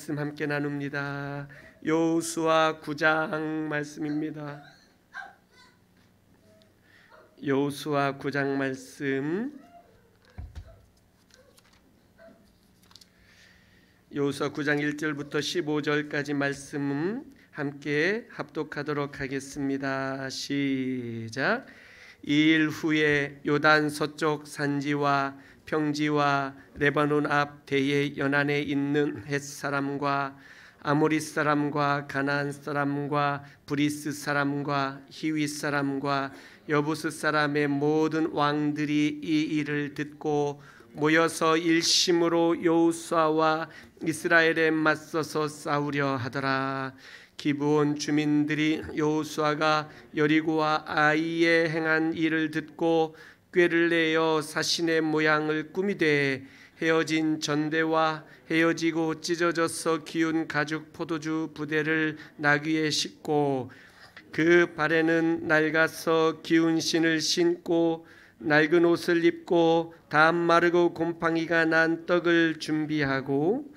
말씀 함께 나눕니다. 여호수아 9장 말씀입니다. 여호수아 9장 말씀. 여호수아 9장 1절부터 15절까지 말씀 함께 합독하도록 하겠습니다. 시작. 이일 후에 요단 서쪽 산지와 평지와 레바논 앞 대의 연안에 있는 헷 사람과 아모리 사람과 가나안 사람과 브리스 사람과 히위 사람과 여부스 사람의 모든 왕들이 이 일을 듣고 모여서 일심으로 여호수아와 이스라엘에 맞서서 싸우려 하더라. 기브온 주민들이 여호수아가 여리고와 아이에 행한 일을 듣고 꾀를 내어 사신의 모양을 꾸미되 헤어진 전대와 헤어지고 찢어져서 기운 가죽 포도주 부대를 나귀에 싣고 그 발에는 낡아서 기운 신을 신고 낡은 옷을 입고 다 마르고 곰팡이가 난 떡을 준비하고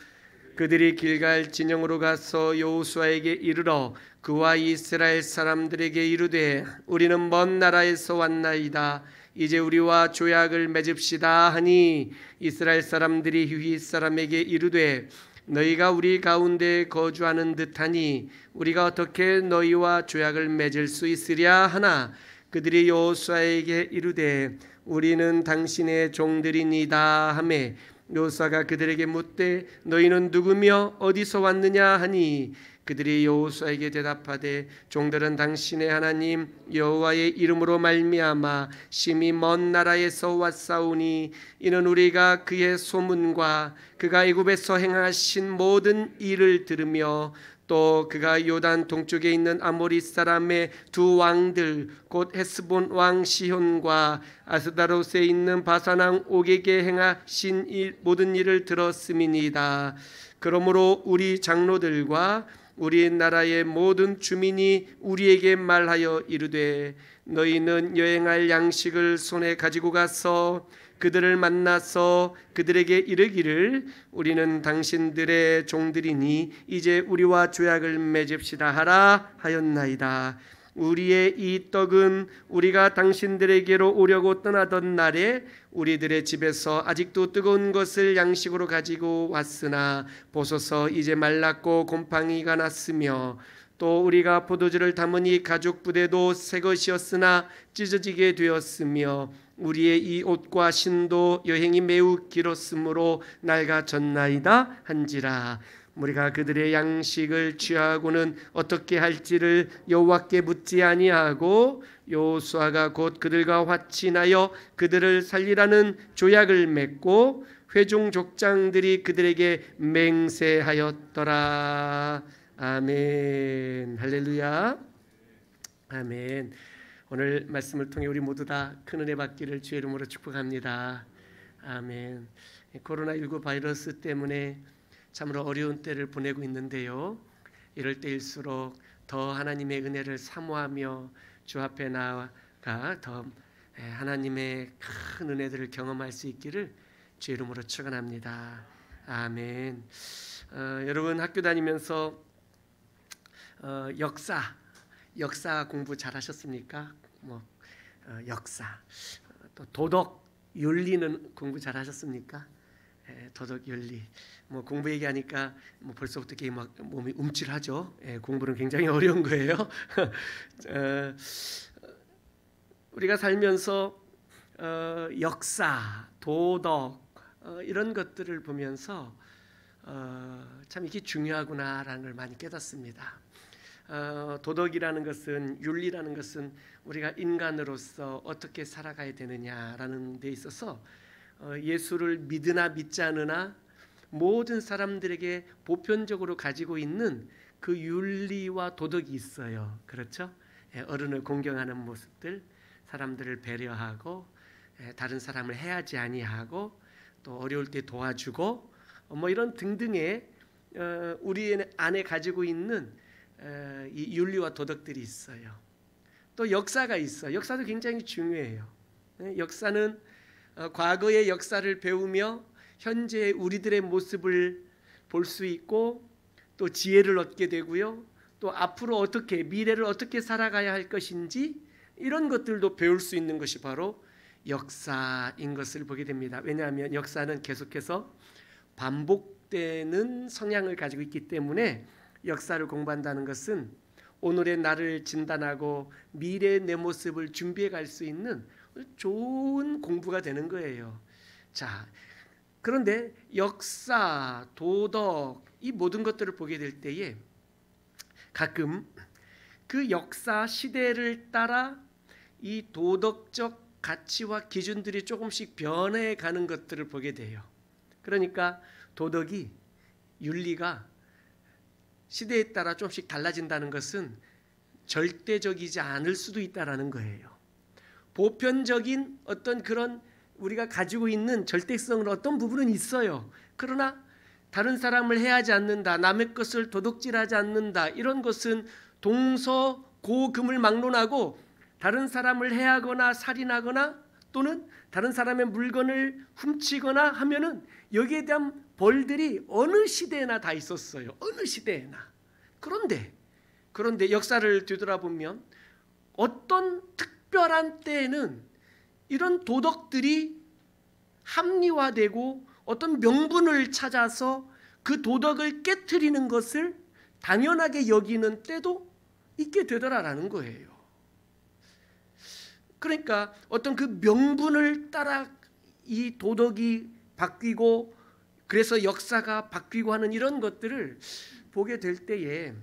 그들이 길갈 진영으로 가서 여호수아에게 이르러 그와 이스라엘 사람들에게 이르되 우리는 먼 나라에서 왔나이다. 이제 우리와 조약을 맺읍시다 하니 이스라엘 사람들이 히위 사람에게 이르되 너희가 우리 가운데 거주하는 듯하니 우리가 어떻게 너희와 조약을 맺을 수 있으랴 하나 그들이 여호수아에게 이르되 우리는 당신의 종들이니이다 하매 여호수아가 그들에게 묻되 너희는 누구며 어디서 왔느냐 하니 그들이 여호수아에게 대답하되 종들은 당신의 하나님 여호와의 이름으로 말미암아 심히 먼 나라에서 왔사오니 이는 우리가 그의 소문과 그가 애굽에서 행하신 모든 일을 들으며 또 그가 요단 동쪽에 있는 아모리 사람의 두 왕들 곧 헤스본 왕 시혼과 아스다롯에 있는 바산 왕 옥에게 행하신 모든 일을 들었음이니이다. 그러므로 우리 장로들과 우리 나라의 모든 주민이 우리에게 말하여 이르되 너희는 여행할 양식을 손에 가지고 가서 그들을 만나서 그들에게 이르기를 우리는 당신들의 종들이니 이제 우리와 조약을 맺읍시다 하라 하였나이다. 우리의 이 떡은 우리가 당신들에게로 오려고 떠나던 날에 우리들의 집에서 아직도 뜨거운 것을 양식으로 가지고 왔으나 보소서 이제 말랐고 곰팡이가 났으며 또 우리가 포도주를 담으니 가죽 부대도 새 것이었으나 찢어지게 되었으며 우리의 이 옷과 신도 여행이 매우 길었으므로 낡아졌나이다 한지라. 우리가 그들의 양식을 취하고는 어떻게 할지를 여호와께 묻지 아니하고 여호수아가 곧 그들과 화친하여 그들을 살리라는 조약을 맺고 회중 족장들이 그들에게 맹세하였더라. 아멘. 할렐루야. 아멘. 오늘 말씀을 통해 우리 모두 다 큰 은혜 받기를 주의 이름으로 축복합니다. 아멘. 코로나19 바이러스 때문에 참으로 어려운 때를 보내고 있는데요. 이럴 때일수록 더 하나님의 은혜를 사모하며 주 앞에 나아가 더 하나님의 큰 은혜들을 경험할 수 있기를 주의 이름으로 축원합니다. 아멘. 여러분 학교 다니면서 역사 공부 잘하셨습니까? 역사, 또 도덕, 윤리는 공부 잘하셨습니까? 도덕, 윤리. 공부 얘기하니까 벌써부터 몸이 움찔하죠. 공부는 굉장히 어려운 거예요. 우리가 살면서 역사, 도덕 이런 것들을 보면서 참 이게 중요하구나라는 걸 많이 깨닫습니다. 도덕이라는 것은, 윤리라는 것은 우리가 인간으로서 어떻게 살아가야 되느냐라는 데 있어서 예수를 믿으나 믿지 않으나 모든 사람들에게 보편적으로 가지고 있는 그 윤리와 도덕이 있어요. 그렇죠? 어른을 공경하는 모습들, 사람들을 배려하고 다른 사람을 해하지 아니하고 또 어려울 때 도와주고 이런 등등의 우리 안에 가지고 있는 이 윤리와 도덕들이 있어요. 또 역사가 있어요. 역사도 굉장히 중요해요. 역사는 과거의 역사를 배우며 현재의 우리들의 모습을 볼 수 있고 또 지혜를 얻게 되고요. 또 앞으로 어떻게 미래를 어떻게 살아가야 할 것인지 이런 것들도 배울 수 있는 것이 바로 역사인 것을 보게 됩니다. 왜냐하면 역사는 계속해서 반복되는 성향을 가지고 있기 때문에 역사를 공부한다는 것은 오늘의 나를 진단하고 미래의 내 모습을 준비해 갈 수 있는 좋은 공부가 되는 거예요. 자, 그런데 역사, 도덕 이 모든 것들을 보게 될 때에 가끔 그 역사 시대를 따라 이 도덕적 가치와 기준들이 조금씩 변해가는 것들을 보게 돼요. 그러니까 도덕이, 윤리가 시대에 따라 조금씩 달라진다는 것은 절대적이지 않을 수도 있다라는 거예요. 보편적인 어떤 그런 우리가 가지고 있는 절대성은 어떤 부분은 있어요. 그러나 다른 사람을 해하지 않는다, 남의 것을 도둑질하지 않는다, 이런 것은 동서고금을 막론하고 다른 사람을 해하거나 살인하거나 또는 다른 사람의 물건을 훔치거나 하면은 여기에 대한 벌들이 어느 시대에나 다 있었어요. 어느 시대에나. 그런데 역사를 뒤돌아보면 어떤 특별한 때에는 이런 도덕들이 합리화되고 어떤 명분을 찾아서 그 도덕을 깨트리는 것을 당연하게 여기는 때도 있게 되더라라는 거예요. 그러니까 어떤 그 명분을 따라 이 도덕이 바뀌고 그래서 역사가 바뀌고 하는 이런 것들을 보게 될 때에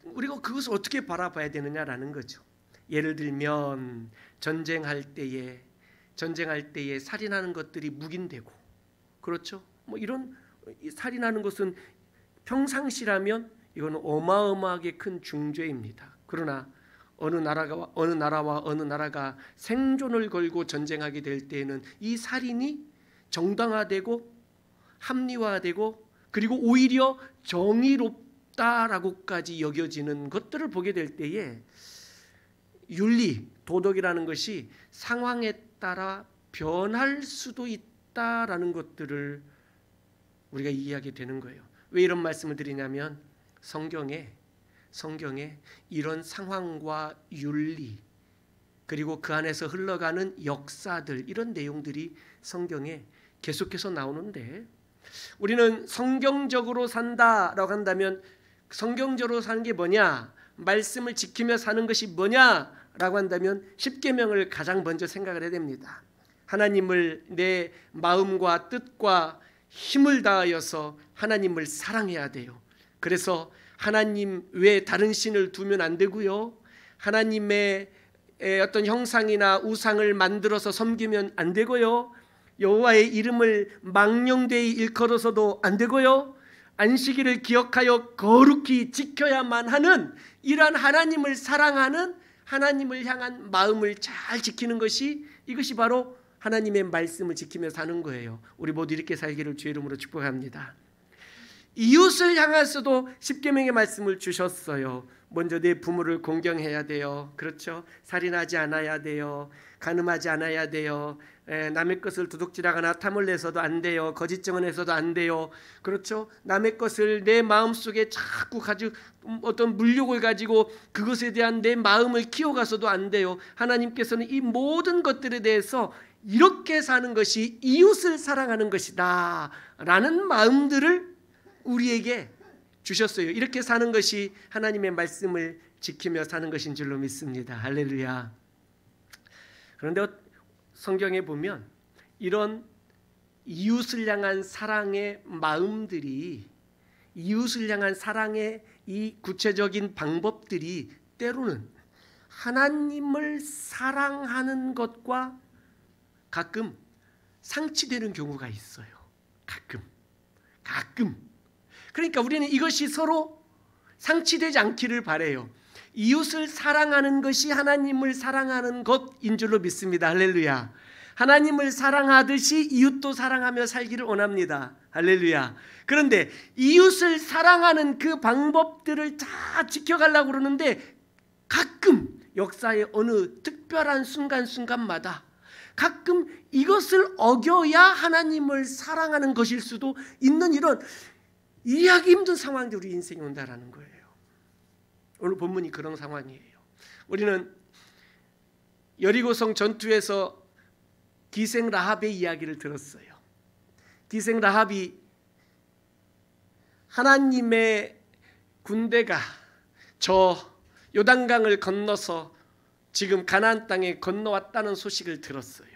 우리가 그것을 어떻게 바라봐야 되느냐라는 거죠. 예를 들면 전쟁할 때에 살인하는 것들이 묵인되고, 그렇죠? 뭐 이런 살인하는 것은 평상시라면 이건 어마어마하게 큰 중죄입니다. 그러나 어느 나라와 어느 나라가 생존을 걸고 전쟁하게 될 때에는 이 살인이 정당화되고 합리화되고 그리고 오히려 정의롭다라고까지 여겨지는 것들을 보게 될 때에 윤리, 도덕이라는 것이 상황에 따라 변할 수도 있다라는 것들을 우리가 이해하게 되는 거예요. 왜 이런 말씀을 드리냐면 성경에 이런 상황과 윤리 그리고 그 안에서 흘러가는 역사들 이런 내용들이 성경에 계속해서 나오는데 우리는 성경적으로 산다라고 한다면 성경적으로 사는 게 뭐냐? 말씀을 지키며 사는 것이 뭐냐라고 한다면 십계명을 가장 먼저 생각을 해야 됩니다. 하나님을 내 마음과 뜻과 힘을 다하여서 하나님을 사랑해야 돼요. 그래서 하나님 외에 다른 신을 두면 안 되고요. 하나님의 어떤 형상이나 우상을 만들어서 섬기면 안 되고요. 여호와의 이름을 망령되이 일컬어서도 안 되고요. 안식일을 기억하여 거룩히 지켜야만 하는 이러한 하나님을 사랑하는 하나님을 향한 마음을 잘 지키는 것이 이것이 바로 하나님의 말씀을 지키며 사는 거예요. 우리 모두 이렇게 살기를 주의 이름으로 축복합니다. 이웃을 향해서도 십계명의 말씀을 주셨어요. 먼저 내 부모를 공경해야 돼요. 그렇죠? 살인하지 않아야 돼요. 간음하지 않아야 돼요. 남의 것을 도둑질하거나 탐을 내서도 안 돼요. 거짓 증언해서도 안 돼요. 그렇죠? 남의 것을 내 마음속에 자꾸 가지고 어떤 물욕을 가지고 그것에 대한 내 마음을 키워가서도 안 돼요. 하나님께서는 이 모든 것들에 대해서 이렇게 사는 것이 이웃을 사랑하는 것이다 라는 마음들을 우리에게 주셨어요. 이렇게 사는 것이 하나님의 말씀을 지키며 사는 것인 줄로 믿습니다. 할렐루야. 그런데 성경에 보면 이런 이웃을 향한 사랑의 마음들이 이웃을 향한 사랑의 이 구체적인 방법들이 때로는 하나님을 사랑하는 것과 가끔 상치되는 경우가 있어요. 가끔. 그러니까 우리는 이것이 서로 상치되지 않기를 바라요. 이웃을 사랑하는 것이 하나님을 사랑하는 것인 줄로 믿습니다. 할렐루야. 하나님을 사랑하듯이 이웃도 사랑하며 살기를 원합니다. 할렐루야. 그런데 이웃을 사랑하는 그 방법들을 다 지켜가려고 그러는데 가끔 역사의 어느 특별한 순간순간마다 가끔 이것을 어겨야 하나님을 사랑하는 것일 수도 있는 이런 이해하기 힘든 상황들이 우리 인생에 온다라는 거예요. 오늘 본문이 그런 상황이에요. 우리는 여리고성 전투에서 기생 라합의 이야기를 들었어요. 기생 라합이 하나님의 군대가 저 요단강을 건너서 지금 가나안 땅에 건너왔다는 소식을 들었어요.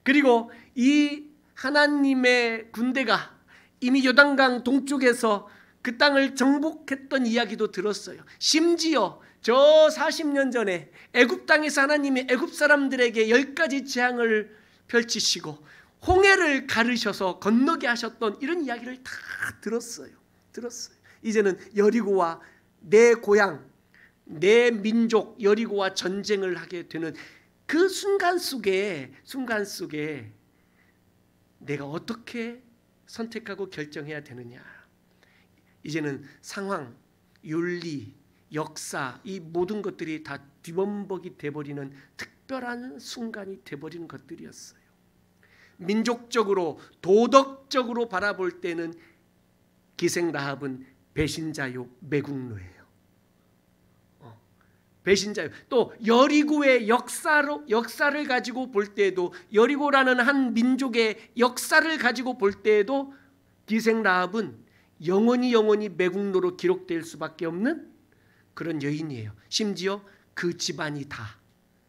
그리고 이 하나님의 군대가 이미 요단강 동쪽에서 그 땅을 정복했던 이야기도 들었어요. 심지어 저 40년 전에 애굽 땅에서 하나님이 애굽 사람들에게 10가지 재앙을 펼치시고 홍해를 가르셔서 건너게 하셨던 이런 이야기를 다 들었어요. 이제는 여리고와 내 고향, 내 민족 여리고와 전쟁을 하게 되는 그 순간 속에 내가 어떻게 선택하고 결정해야 되느냐. 이제는 상황, 윤리, 역사, 이 모든 것들이 다 뒤범벅이 돼버리는 특별한 순간이 돼버리는 것들이었어요. 민족적으로 도덕적으로 바라볼 때는 기생 라합은 배신자요 매국노예요. 배신자요. 또 여리고의 역사를 가지고 볼 때에도, 여리고라는 한 민족의 역사를 가지고 볼 때에도 기생 라합은 영원히 매국노로 기록될 수밖에 없는 그런 여인이에요. 심지어 그 집안이 다,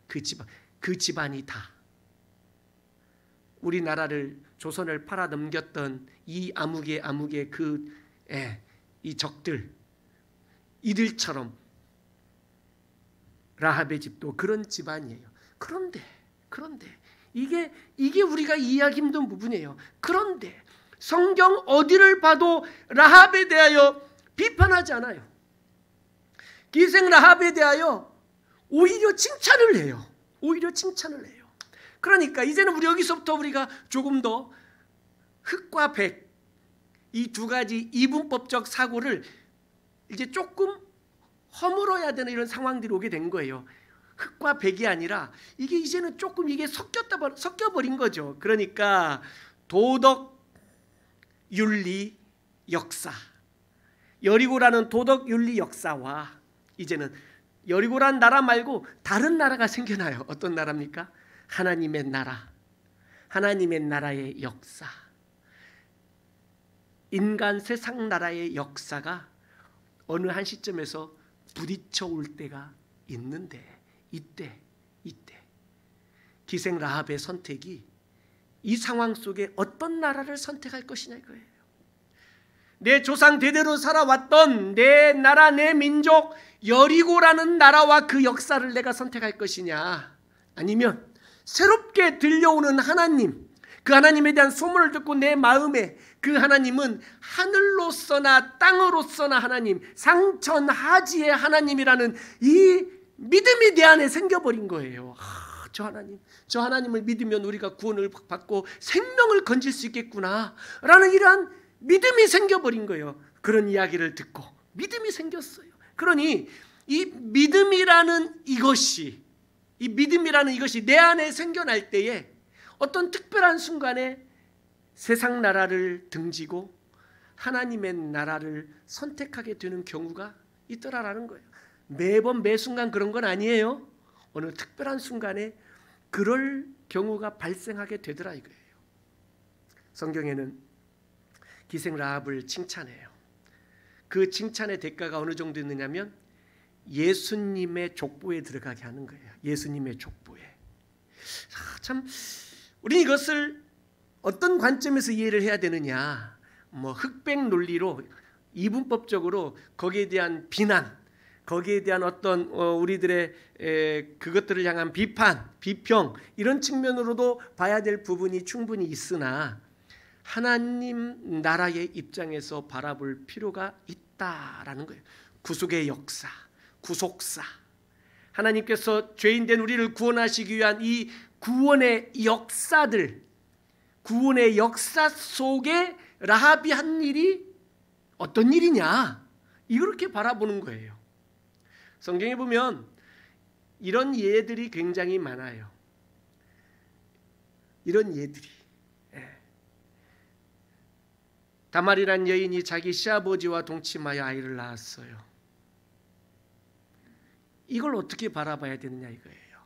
그 집안이 다 우리나라를, 조선을 팔아넘겼던 이 암흑의 이 적들, 이들처럼 라합의 집도 그런 집안이에요. 그런데 이게 우리가 이해하기 힘든 부분이에요. 그런데 성경 어디를 봐도 라합에 대하여 비판하지 않아요. 기생 라합에 대하여 오히려 칭찬을 해요. 그러니까 이제는 우리 여기서부터 우리가 조금 더 흑과 백, 이 두 가지 이분법적 사고를 이제 조금 허물어야 되는 이런 상황들이 오게 된 거예요. 흑과 백이 아니라 이게 이제는 조금 이게 섞여버린 거죠. 그러니까 도덕, 윤리, 역사, 여리고라는 도덕, 윤리, 역사와 이제는 여리고라는 나라 말고 다른 나라가 생겨나요. 어떤 나라입니까? 하나님의 나라, 하나님의 나라의 역사, 인간 세상 나라의 역사가 어느 한 시점에서 부딪혀 올 때가 있는데, 이때 기생 라합의 선택이 이 상황 속에 어떤 나라를 선택할 것이냐 이거예요. 내 조상 대대로 살아왔던 내 나라, 내 민족 여리고라는 나라와 그 역사를 내가 선택할 것이냐, 아니면 새롭게 들려오는 하나님, 그 하나님에 대한 소문을 듣고 내 마음에 그 하나님은 하늘로서나 땅으로서나 하나님, 상천하지의 하나님이라는 이 믿음이 내 안에 생겨버린 거예요. 저 하나님을 믿으면 우리가 구원을 받고 생명을 건질 수 있겠구나 라는 이러한 믿음이 생겨버린 거예요. 그런 이야기를 듣고 믿음이 생겼어요. 그러니 이 믿음이라는 이것이 내 안에 생겨날 때에 어떤 특별한 순간에 세상 나라를 등지고 하나님의 나라를 선택하게 되는 경우가 있더라라는 거예요. 매번 매 순간 그런 건 아니에요. 어느 특별한 순간에 그럴 경우가 발생하게 되더라 이거예요. 성경에는 기생 라합을 칭찬해요. 그 칭찬의 대가가 어느 정도 있느냐면 예수님의 족보에 들어가게 하는 거예요. 예수님의 족보에. 참 우리는 이것을 어떤 관점에서 이해를 해야 되느냐, 흑백 논리로 이분법적으로 거기에 대한 비난, 거기에 대한 어떤 우리들의 그것들을 향한 비판, 비평, 이런 측면으로도 봐야 될 부분이 충분히 있으나 하나님 나라의 입장에서 바라볼 필요가 있다라는 거예요. 구속의 역사, 구속사, 하나님께서 죄인된 우리를 구원하시기 위한 이 구원의 역사들, 구원의 역사 속에 라합이 한 일이 어떤 일이냐, 이렇게 바라보는 거예요. 성경에 보면 이런 예들이 굉장히 많아요. 이런 예들이. 다말이란 여인이 자기 시아버지와 동침하여 아이를 낳았어요. 이걸 어떻게 바라봐야 되느냐 이거예요.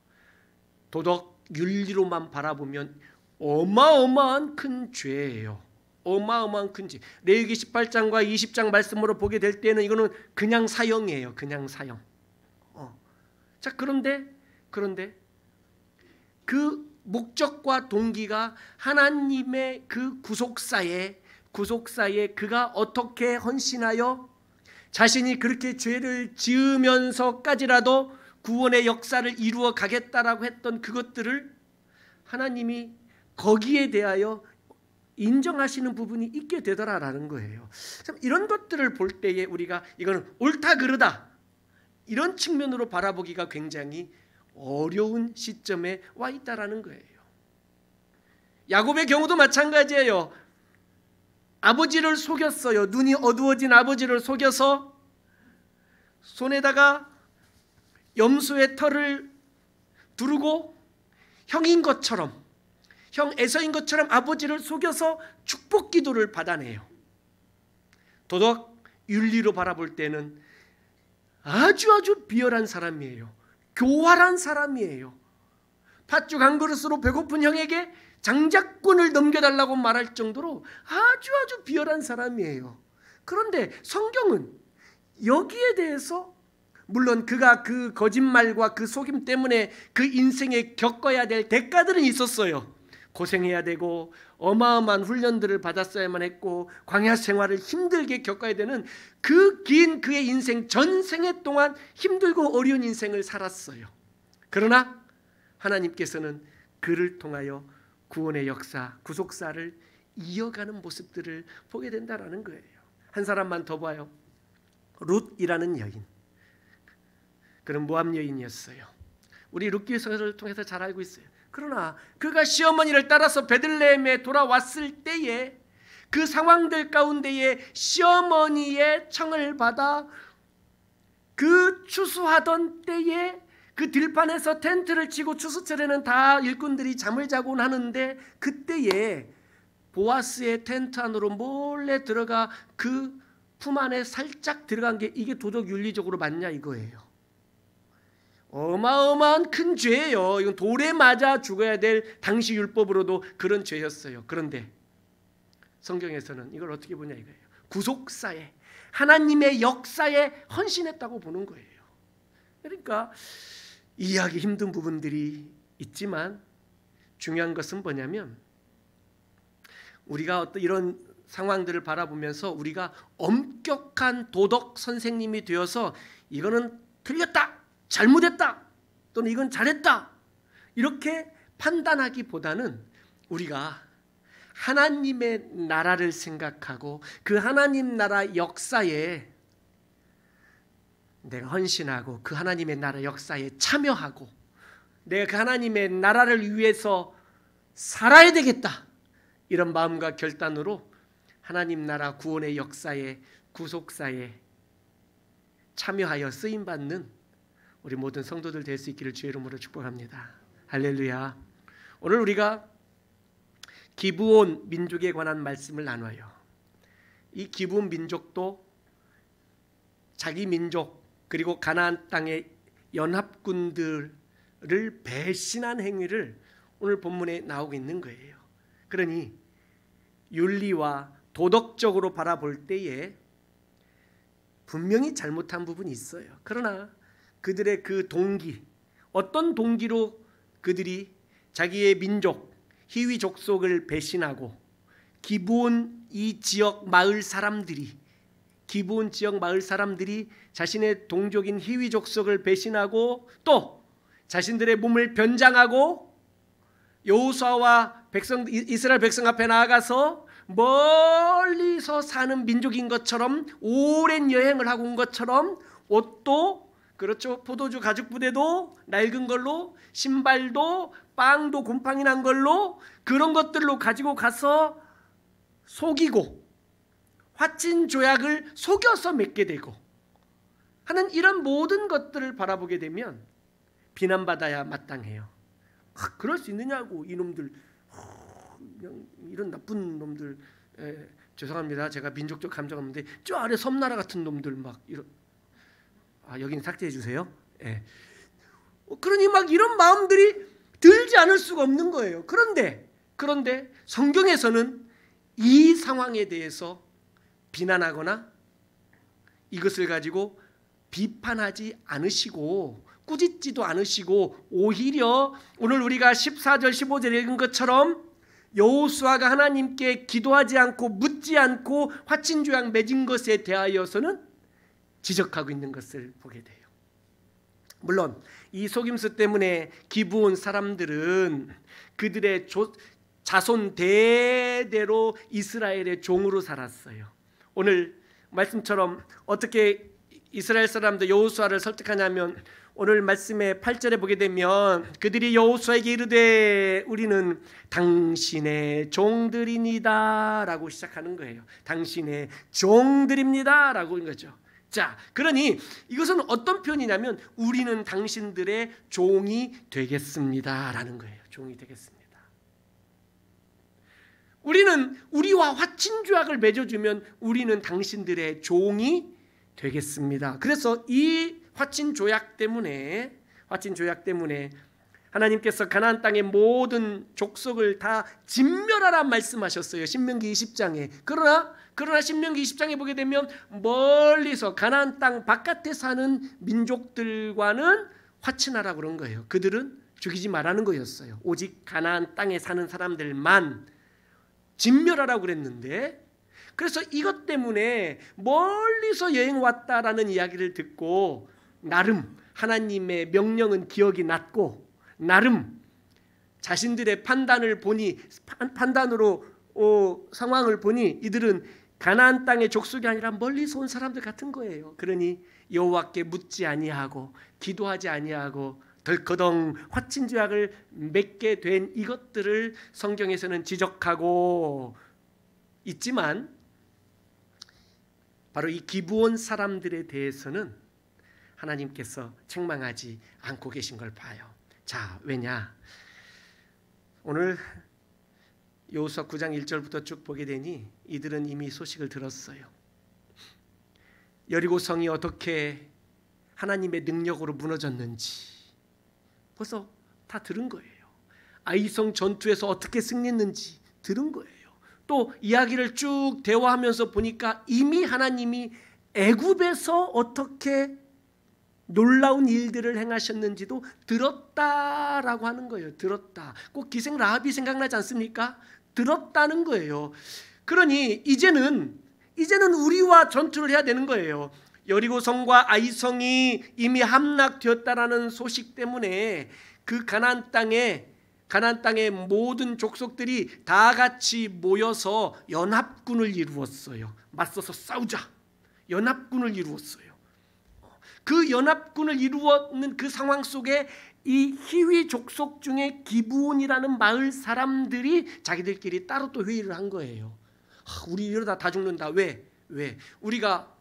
도덕 윤리로만 바라보면 어마어마한 큰 죄예요. 어마어마한 큰 죄. 레위기 18장과 20장 말씀으로 보게 될 때는 이거는 그냥 사형이에요. 그냥 사형. 자, 그런데 그 목적과 동기가 하나님의 그 구속사에 그가 어떻게 헌신하여 자신이 그렇게 죄를 지으면서까지라도 구원의 역사를 이루어 가겠다라고 했던 그것들을 하나님이 거기에 대하여 인정하시는 부분이 있게 되더라라는 거예요. 참 이런 것들을 볼 때에 우리가 이거는 옳다 그르다 이런 측면으로 바라보기가 굉장히 어려운 시점에 와 있다라는 거예요. 야곱의 경우도 마찬가지예요. 아버지를 속였어요. 눈이 어두워진 아버지를 속여서 손에다가 염소의 털을 두르고 형인 것처럼, 형 에서인 것처럼 아버지를 속여서 축복 기도를 받아내요. 도덕 윤리로 바라볼 때는 아주 비열한 사람이에요. 교활한 사람이에요. 팥죽 한 그릇으로 배고픈 형에게 장작권을 넘겨달라고 말할 정도로 아주 비열한 사람이에요. 그런데 성경은 여기에 대해서 물론 그가 그 거짓말과 그 속임 때문에 그 인생에 겪어야 될 대가들은 있었어요. 고생해야 되고 어마어마한 훈련들을 받았어야만 했고 광야 생활을 힘들게 겪어야 되는 그 긴 그의 인생 전생애 동안 힘들고 어려운 인생을 살았어요. 그러나 하나님께서는 그를 통하여 구원의 역사, 구속사를 이어가는 모습들을 보게 된다라는 거예요. 한 사람만 더 봐요. 룻이라는 여인. 그는 모압 여인이었어요. 우리 룻기서를 통해서 잘 알고 있어요. 그러나 그가 시어머니를 따라서 베들레헴에 돌아왔을 때에 그 상황들 가운데에 시어머니의 청을 받아 그 추수하던 때에 그 들판에서 텐트를 치고 추수철에는 다 일꾼들이 잠을 자곤 하는데 그때에 보아스의 텐트 안으로 몰래 들어가 그 품 안에 살짝 들어간 게 이게 도덕 윤리적으로 맞냐 이거예요. 어마어마한 큰 죄예요. 이건 돌에 맞아 죽어야 될 당시 율법으로도 그런 죄였어요. 그런데 성경에서는 이걸 어떻게 보냐 이거예요. 구속사에 하나님의 역사에 헌신했다고 보는 거예요. 그러니까 이해하기 힘든 부분들이 있지만 중요한 것은 뭐냐면 우리가 어떤 이런 상황들을 바라보면서 우리가 엄격한 도덕 선생님이 되어서 이거는 틀렸다, 잘못했다, 또는 이건 잘했다 이렇게 판단하기보다는 우리가 하나님의 나라를 생각하고 그 하나님 나라 역사에 내가 헌신하고 그 하나님의 나라 역사에 참여하고 내가 그 하나님의 나라를 위해서 살아야 되겠다 이런 마음과 결단으로 하나님 나라 구원의 역사에 구속사에 참여하여 쓰임받는 우리 모든 성도들 될 수 있기를 주의 이름으로 축복합니다. 할렐루야. 오늘 우리가 기브온 민족에 관한 말씀을 나눠요. 이 기브온 민족도 자기 민족 그리고 가나안 땅의 연합군들을 배신한 행위를 오늘 본문에 나오고 있는 거예요. 그러니 윤리와 도덕적으로 바라볼 때에 분명히 잘못한 부분이 있어요. 그러나 그들의 그 동기, 어떤 동기로 그들이 자기의 민족, 히위 족속을 배신하고 기브온 이 지역 마을 사람들이 자신의 동족인 히위 족속을 배신하고 또 자신들의 몸을 변장하고 여호수아와 이스라엘 백성 앞에 나아가서 멀리서 사는 민족인 것처럼 오랜 여행을 하고 온 것처럼 옷도 그렇죠. 포도주 가죽 부대도 낡은 걸로 신발도 빵도 곰팡이 난 걸로 그런 것들로 가지고 가서 속이고 화친 조약을 속여서 맺게 되고 하는 이런 모든 것들을 바라보게 되면 비난받아야 마땅해요. 그럴 수 있느냐고 이놈들 그냥 이런 나쁜 놈들 죄송합니다. 제가 민족적 감정 없는데 저 아래 섬나라 같은 놈들 막 이런, 여기는 삭제해 주세요. 예. 그러니 막 이런 마음들이 들지 않을 수가 없는 거예요. 그런데 성경에서는 이 상황에 대해서 비난하거나 이것을 가지고 비판하지 않으시고 꾸짖지도 않으시고, 오히려 오늘 우리가 14절 15절에 읽은 것처럼 여호수아가 하나님께 기도하지 않고 묻지 않고 화친조약 맺은 것에 대하여서는 지적하고 있는 것을 보게 돼요. 물론 이 속임수 때문에 기브온 사람들은 그들의 자손 대대로 이스라엘의 종으로 살았어요. 오늘 말씀처럼 어떻게 이스라엘 사람들 여호수아를 설득하냐면, 오늘 말씀의 8절에 보게 되면 그들이 여호수아에게 이르되 우리는 당신의 종들이니다 라고 시작하는 거예요. 당신의 종들입니다 라고 하는 거죠. 자, 그러니 이것은 어떤 표현이냐면 우리는 당신들의 종이 되겠습니다 라는 거예요. 종이 되겠습니다. 우리는 우리와 화친조약을 맺어주면 우리는 당신들의 종이 되겠습니다. 그래서 이 화친조약 때문에 하나님께서 가나안 땅의 모든 족속을 다 진멸하라 말씀하셨어요. 신명기 20장에. 그러나 신명기 20장에 보게 되면 멀리서 가나안 땅 바깥에 사는 민족들과는 화친하라고 그런 거예요. 그들은 죽이지 말라는 거였어요. 오직 가나안 땅에 사는 사람들만 진멸하라고 그랬는데, 그래서 이것 때문에 멀리서 여행 왔다라는 이야기를 듣고 나름 하나님의 명령은 기억이 났고, 나름 자신들의 판단으로 상황을 보니 이들은 가나안 땅의 족속이 아니라 멀리서 온 사람들 같은 거예요. 그러니 여호와께 묻지 아니하고 기도하지 아니하고 덜커덩 화친조약을 맺게 된 이것들을 성경에서는 지적하고 있지만, 바로 이 기브온 사람들에 대해서는 하나님께서 책망하지 않고 계신 걸 봐요. 자, 왜냐? 오늘 여호수아 9장 1절부터 쭉 보게 되니 이들은 이미 소식을 들었어요. 여리고성이 어떻게 하나님의 능력으로 무너졌는지 벌써 다 들은 거예요. 아이성 전투에서 어떻게 승리했는지 들은 거예요. 또 이야기를 쭉 대화하면서 보니까 이미 하나님이 애굽에서 어떻게 놀라운 일들을 행하셨는지도 들었다라고 하는 거예요. 들었다. 꼭 기생 라합이 생각나지 않습니까? 들었다는 거예요. 그러니 이제는 우리와 전투를 해야 되는 거예요. 여리고성과 아이성이 이미 함락되었다라는 소식 때문에 그 가나안 땅의 모든 족속들이 다 같이 모여서 연합군을 이루었어요. 맞서서 싸우자. 연합군을 이루었어요. 그 연합군을 이루었는 그 상황 속에 이 히위 족속 중에 기브온이라는 마을 사람들이 자기들끼리 따로 또 회의를 한 거예요. 우리 이러다 다 죽는다. 왜? 우리가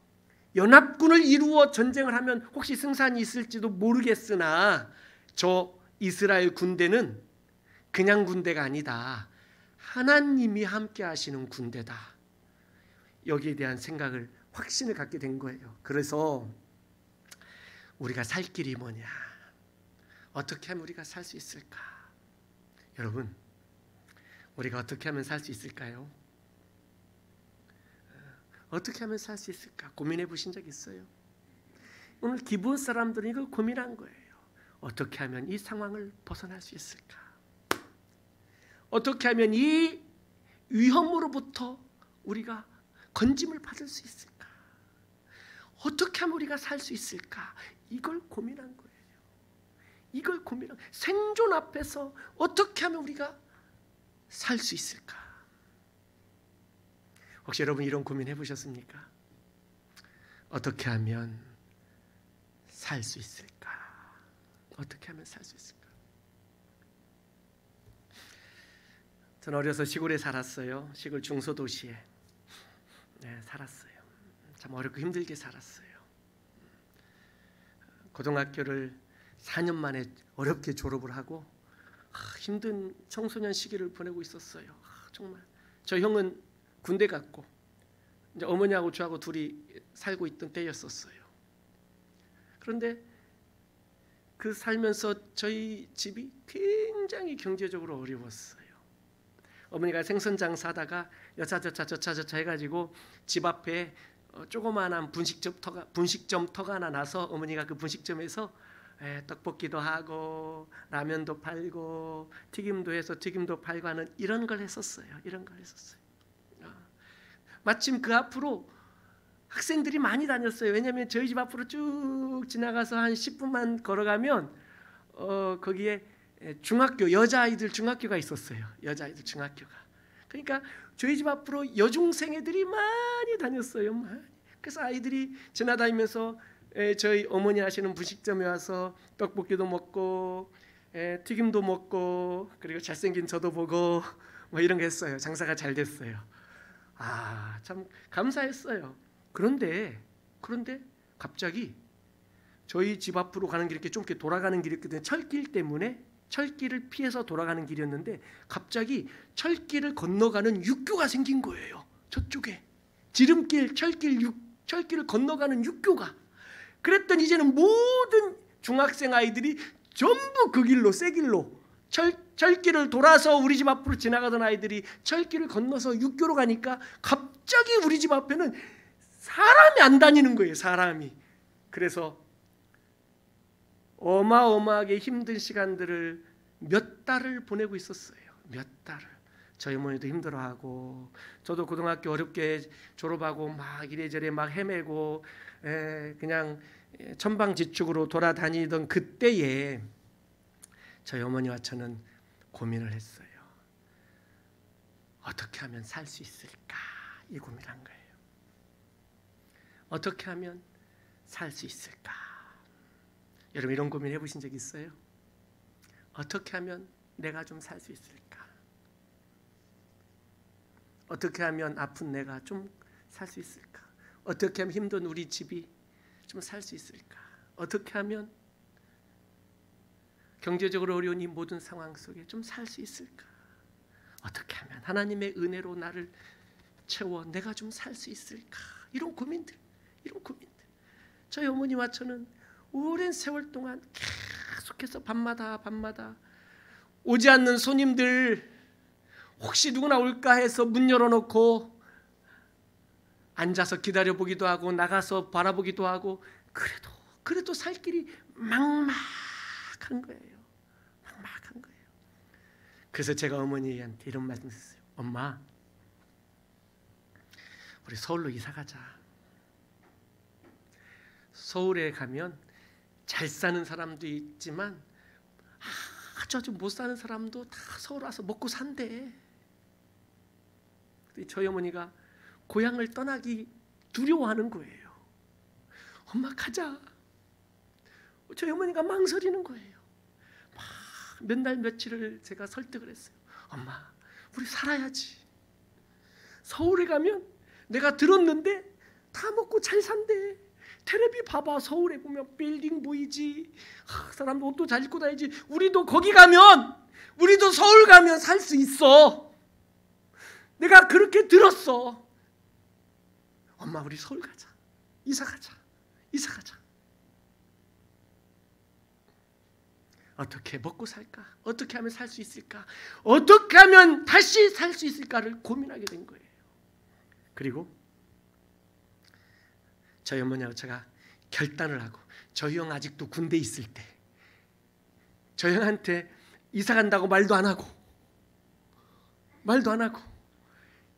연합군을 이루어 전쟁을 하면 혹시 승산이 있을지도 모르겠으나 저 이스라엘 군대는 그냥 군대가 아니다. 하나님이 함께 하시는 군대다. 여기에 대한 생각을, 확신을 갖게 된 거예요. 그래서 우리가 살 길이 뭐냐? 어떻게 하면 우리가 살 수 있을까? 여러분, 우리가 어떻게 하면 살 수 있을까요? 어떻게 하면 살 수 있을까? 고민해 보신 적 있어요? 오늘 기브온 사람들은 이걸 고민한 거예요. 어떻게 하면 이 상황을 벗어날 수 있을까? 어떻게 하면 이 위험으로부터 우리가 건짐을 받을 수 있을까? 어떻게 하면 우리가 살 수 있을까? 이걸 고민한 거예요. 생존 앞에서 어떻게 하면 우리가 살 수 있을까? 혹시 여러분 이런 고민 해보셨습니까? 어떻게 하면 살 수 있을까? 어떻게 하면 살 수 있을까? 저는 어려서 시골에 살았어요. 시골 중소도시에 살았어요. 참 어렵고 힘들게 살았어요. 고등학교를 4년 만에 어렵게 졸업을 하고 힘든 청소년 시기를 보내고 있었어요. 정말 저 형은 군대 갔고 이제 어머니하고 저하고 둘이 살고 있던 때였었어요. 그런데 그 살면서 저희 집이 굉장히 경제적으로 어려웠어요. 어머니가 생선 장사하다가 여차저차 해가지고 집 앞에 조그마한 분식점터가 하나 나서 어머니가 그 분식점에서 떡볶이도 하고 라면도 팔고 튀김도 해서 튀김도 팔고 하는 이런 걸 했었어요. 마침 그 앞으로 학생들이 많이 다녔어요. 왜냐하면 저희 집 앞으로 쭉 지나가서 한 10분만 걸어가면 거기에 중학교, 여자아이들 중학교가 있었어요. 여자아이들 중학교가. 그러니까 저희 집 앞으로 여중생 애들이 많이 다녔어요. 그래서 아이들이 지나다니면서 저희 어머니 하시는 분식점에 와서 떡볶이도 먹고 튀김도 먹고 그리고 잘생긴 저도 보고 뭐 이런 거 했어요. 장사가 잘 됐어요. 참 감사했어요. 그런데 갑자기 저희 집 앞으로 가는 길 이렇게 좀 이렇게 돌아가는 길이었거든요. 철길 때문에 철길을 피해서 돌아가는 길이었는데 갑자기 철길을 건너가는 육교가 생긴 거예요. 저쪽에 지름길 철길을 건너가는 육교가. 그랬더니 이제는 모든 중학생 아이들이 전부 그 길로 새 길로 철길을 돌아서 우리 집 앞으로 지나가던 아이들이 철길을 건너서 육교로 가니까 갑자기 우리 집 앞에는 사람이 안 다니는 거예요. 사람이. 그래서 어마어마하게 힘든 시간들을 몇 달을 보내고 있었어요. 몇 달을. 저희 어머니도 힘들어하고 저도 고등학교 어렵게 졸업하고 막 이래저래 막 헤매고 그냥 천방지축으로 돌아다니던 그때에 저희 어머니와 저는 고민을 했어요. 어떻게 하면 살 수 있을까? 이 고민한 거예요. 어떻게 하면 살 수 있을까? 여러분 이런 고민 해보신 적 있어요? 어떻게 하면 내가 좀 살 수 있을까? 어떻게 하면 아픈 내가 좀 살 수 있을까? 어떻게 하면 힘든 우리 집이 좀 살 수 있을까? 어떻게 하면 경제적으로 어려운 이 모든 상황 속에 좀 살 수 있을까? 어떻게 하면 하나님의 은혜로 나를 채워 내가 좀 살 수 있을까? 이런 고민들. 저희 어머니와 저는 오랜 세월 동안 계속해서 밤마다 오지 않는 손님들 혹시 누구나 올까 해서 문 열어놓고 앉아서 기다려보기도 하고 나가서 바라보기도 하고 그래도 살 길이 막막한 거예요. 그래서 제가 어머니한테 이런 말씀했어요. 엄마, 우리 서울로 이사 가자. 서울에 가면 잘 사는 사람도 있지만 아주 못 사는 사람도 다 서울 와서 먹고 산대. 저희 어머니가 고향을 떠나기 두려워하는 거예요. 엄마 가자. 저희 어머니가 망설이는 거예요. 몇 날 며칠을 제가 설득을 했어요. 엄마, 우리 살아야지. 서울에 가면 내가 들었는데 다 먹고 잘 산대. 텔레비 봐봐. 서울에 보면 빌딩 보이지. 사람도 옷도 잘 입고 다니지. 우리도 거기 가면, 우리도 서울 가면 살 수 있어. 내가 그렇게 들었어. 엄마, 우리 서울 가자. 이사 가자. 어떻게 먹고 살까? 어떻게 하면 살 수 있을까? 어떻게 하면 다시 살 수 있을까를 고민하게 된 거예요. 그리고 저희 어머니하고 제가 결단을 하고 저희 형 아직도 군대에 있을 때 저희 형한테 이사 간다고 말도 안 하고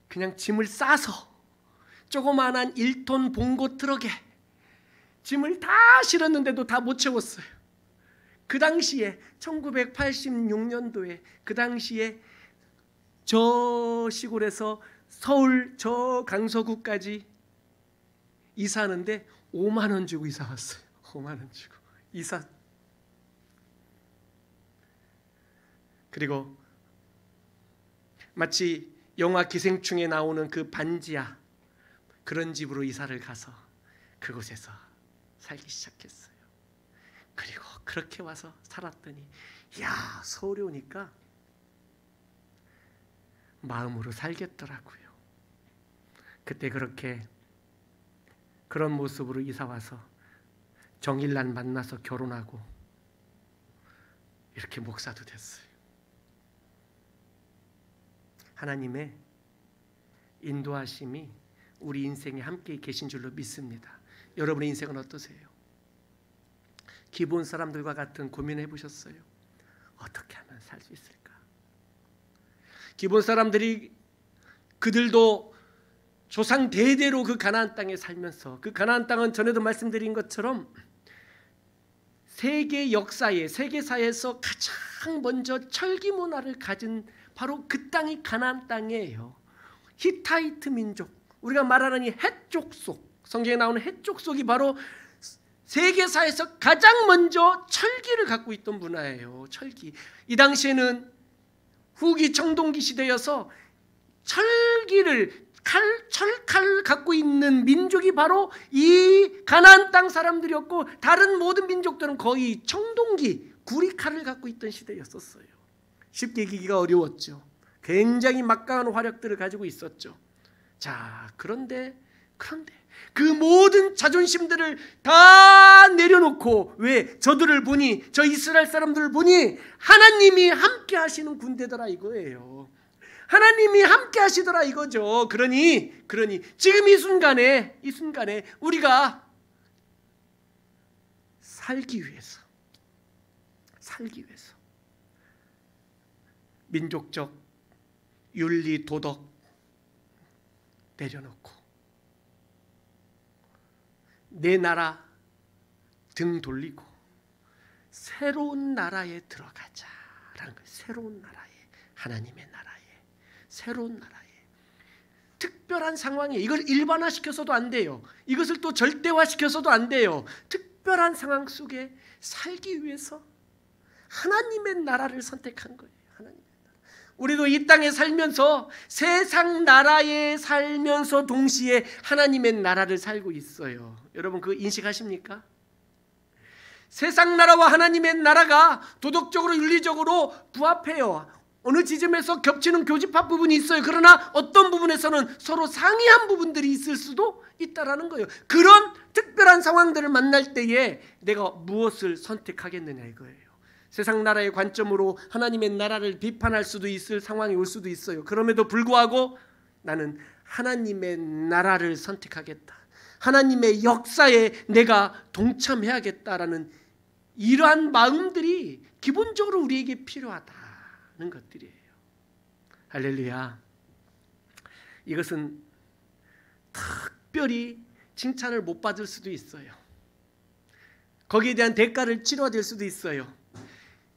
그냥 짐을 싸서 조그마한 1톤 봉고 트럭에 짐을 다 실었는데도 다 못 채웠어요. 그 당시에 1986년도에 그 당시에 저 시골에서 서울 저 강서구까지 이사하는데 5만 원 주고 이사 왔어요. 5만 원 주고 이사. 그리고 마치 영화 기생충에 나오는 그 반지하 그런 집으로 이사를 가서 그곳에서 살기 시작했어요. 그리고 그렇게 와서 살았더니 야, 서울에 오니까 마음으로 살겠더라고요. 그때 그런 모습으로 이사와서 정일란 만나서 결혼하고 이렇게 목사도 됐어요. 하나님의 인도하심이 우리 인생에 함께 계신 줄로 믿습니다. 여러분의 인생은 어떠세요? 기본 사람들과 같은 고민해 보셨어요? 어떻게 하면 살 수 있을까? 기본 사람들이 그들도 조상 대대로 그 가나안 땅에 살면서, 그 가나안 땅은 전에도 말씀드린 것처럼 세계 역사에, 세계사에서 가장 먼저 철기 문화를 가진 바로 그 땅이 가나안 땅이에요. 히타이트 민족, 우리가 말하는 이 헷족속, 성경에 나오는 헷족속이 바로 세계사에서 가장 먼저 철기를 갖고 있던 문화예요. 철기. 이 당시에는 후기 청동기 시대여서 철기를 철칼을 갖고 있는 민족이 바로 이 가나안 땅 사람들이었고, 다른 모든 민족들은 거의 청동기, 구리칼을 갖고 있던 시대였었어요. 쉽게 이기기가 어려웠죠. 굉장히 막강한 화력들을 가지고 있었죠. 자, 그런데 그 모든 자존심들을 다 내려놓고, 왜? 저들을 보니, 저 이스라엘 사람들을 보니 하나님이 함께 하시는 군대더라 이거예요. 하나님이 함께 하시더라 이거죠. 그러니 지금 이 순간에 우리가 살기 위해서 민족적 윤리 도덕 내려놓고 내 나라 등 돌리고 새로운 나라에 들어가자라는 거예요. 새로운 나라에, 하나님의 나라에, 새로운 나라에, 특별한 상황에, 이걸 일반화시켜서도 안 돼요. 이것을 또 절대화시켜서도 안 돼요. 특별한 상황 속에 살기 위해서 하나님의 나라를 선택한 거예요. 하나님의 나라. 우리도 이 땅에 살면서 세상 나라에 살면서 동시에 하나님의 나라를 살고 있어요. 여러분 그 인식하십니까? 세상 나라와 하나님의 나라가 도덕적으로 윤리적으로 부합해요. 어느 지점에서 겹치는 교집합 부분이 있어요. 그러나 어떤 부분에서는 서로 상이한 부분들이 있을 수도 있다라는 거예요. 그런 특별한 상황들을 만날 때에 내가 무엇을 선택하겠느냐 이거예요. 세상 나라의 관점으로 하나님의 나라를 비판할 수도 있을 상황이 올 수도 있어요. 그럼에도 불구하고 나는 하나님의 나라를 선택하겠다, 하나님의 역사에 내가 동참해야겠다라는 이러한 마음들이 기본적으로 우리에게 필요하다는 것들이에요. 할렐루야. 이것은 특별히 칭찬을 못 받을 수도 있어요. 거기에 대한 대가를 치러야 될 수도 있어요.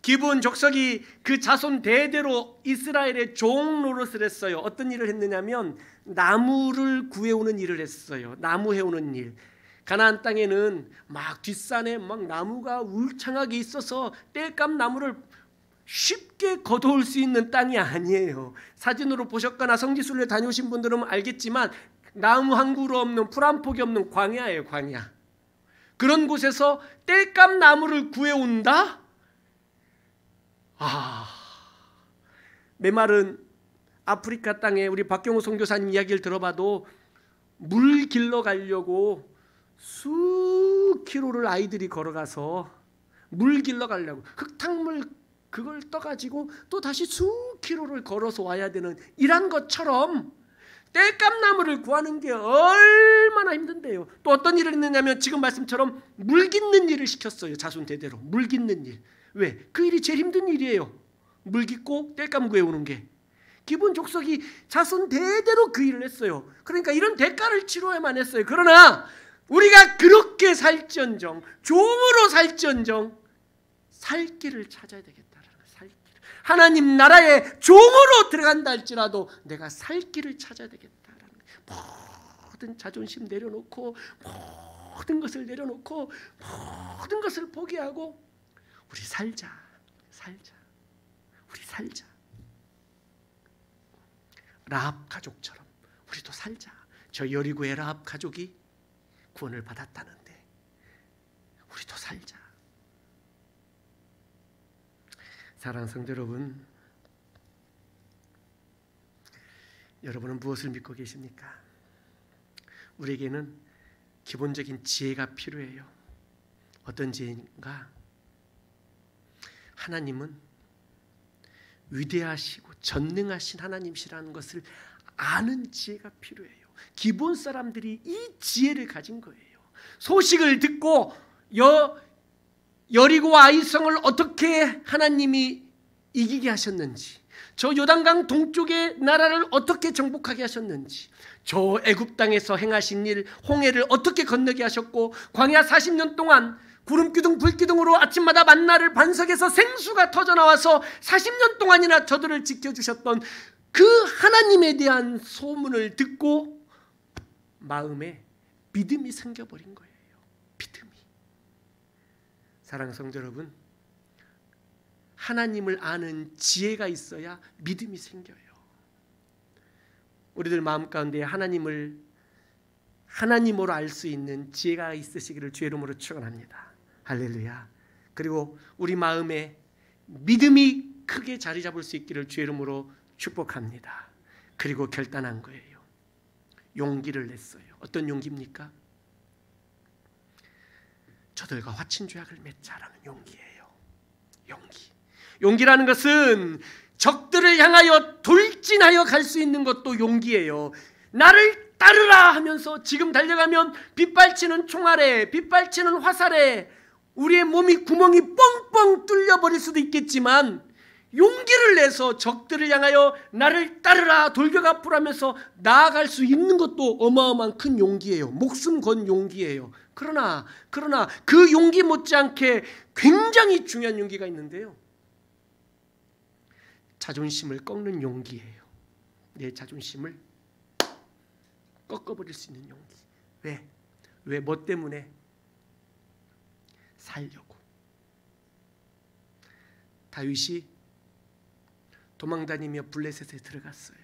기브온 족속이 그 자손 대대로 이스라엘의 종 노릇을 했어요. 어떤 일을 했느냐면 나무를 구해오는 일을 했어요. 나무 해오는 일. 가나안 땅에는 막 뒷산에 막 나무가 울창하게 있어서 땔감 나무를 쉽게 거둬올 수 있는 땅이 아니에요. 사진으로 보셨거나 성지순례 다녀오신 분들은 알겠지만 나무 한 그루 없는, 풀 한 폭이 없는 광야예요. 광야. 그런 곳에서 땔감 나무를 구해온다? 메말은 아프리카 땅에 우리 박경호 선교사님 이야기를 들어봐도 물 길러 가려고 수 킬로를 아이들이 걸어가서 물 길러 가려고 흙탕물 그걸 떠가지고 또 다시 수 킬로를 걸어서 와야 되는 이런 것처럼 땔감나무를 구하는 게 얼마나 힘든데요. 또 어떤 일을 했느냐면 지금 말씀처럼 물 깃는 일을 시켰어요. 자손 대대로 물 깃는 일. 왜? 그 일이 제일 힘든 일이에요. 물 깃고 땔감 구해오는 게. 기브온 족속이 자손 대대로 그 일을 했어요. 그러니까 이런 대가를 치러야만 했어요. 그러나 우리가 그렇게 살지언정, 종으로 살지언정 살 길을 찾아야 되겠다라는 거예요. 살 길. 하나님 나라에 종으로 들어간다 할지라도 내가 살 길을 찾아야 되겠다라는 거예요. 모든 자존심 내려놓고, 모든 것을 내려놓고, 모든 것을 포기하고 우리 살자. 우리 살자. 라합 가족처럼 우리도 살자. 저 여리고의 라합 가족이 구원을 받았다는데 우리도 살자. 사랑하는 성도 여러분, 여러분은 무엇을 믿고 계십니까? 우리에게는 기본적인 지혜가 필요해요. 어떤 지혜인가? 하나님은 위대하시고 전능하신 하나님이시라는 것을 아는 지혜가 필요해요. 기본 사람들이 이 지혜를 가진 거예요. 소식을 듣고 여리고와 아이성을 어떻게 하나님이 이기게 하셨는지, 저 요단강 동쪽의 나라를 어떻게 정복하게 하셨는지, 저 애굽 땅에서 행하신 일, 홍해를 어떻게 건너게 하셨고, 광야 40년 동안 구름기둥 불기둥으로 아침마다 만나를 반석에서 생수가 터져나와서 40년 동안이나 저들을 지켜주셨던 그 하나님에 대한 소문을 듣고 마음에 믿음이 생겨버린 거예요. 믿음이. 사랑하는 성도 여러분, 하나님을 아는 지혜가 있어야 믿음이 생겨요. 우리들 마음 가운데 하나님을 하나님으로 알 수 있는 지혜가 있으시기를 주의 이름으로 축원합니다. 할렐루야. 그리고 우리 마음에 믿음이 크게 자리 잡을 수 있기를 주의 이름으로 축복합니다. 그리고 결단한 거예요. 용기를 냈어요. 어떤 용기입니까? 저들과 화친죄악을 맺자라는 용기예요. 용기. 용기라는 것은 적들을 향하여 돌진하여 갈 수 있는 것도 용기예요. 나를 따르라 하면서 지금 달려가면 빗발치는 총알에, 빗발치는 화살에 우리의 몸이 구멍이 뻥뻥 뚫려버릴 수도 있겠지만, 용기를 내서 적들을 향하여 나를 따르라, 돌격 앞으로 하면서 나아갈 수 있는 것도 어마어마한 큰 용기예요. 목숨 건 용기예요. 그러나 그 용기 못지않게 굉장히 중요한 용기가 있는데요, 자존심을 꺾는 용기예요. 내 자존심을 꺾어버릴 수 있는 용기. 왜? 뭐 때문에? 살려고. 다윗이 도망다니며 블레셋에 들어갔어요.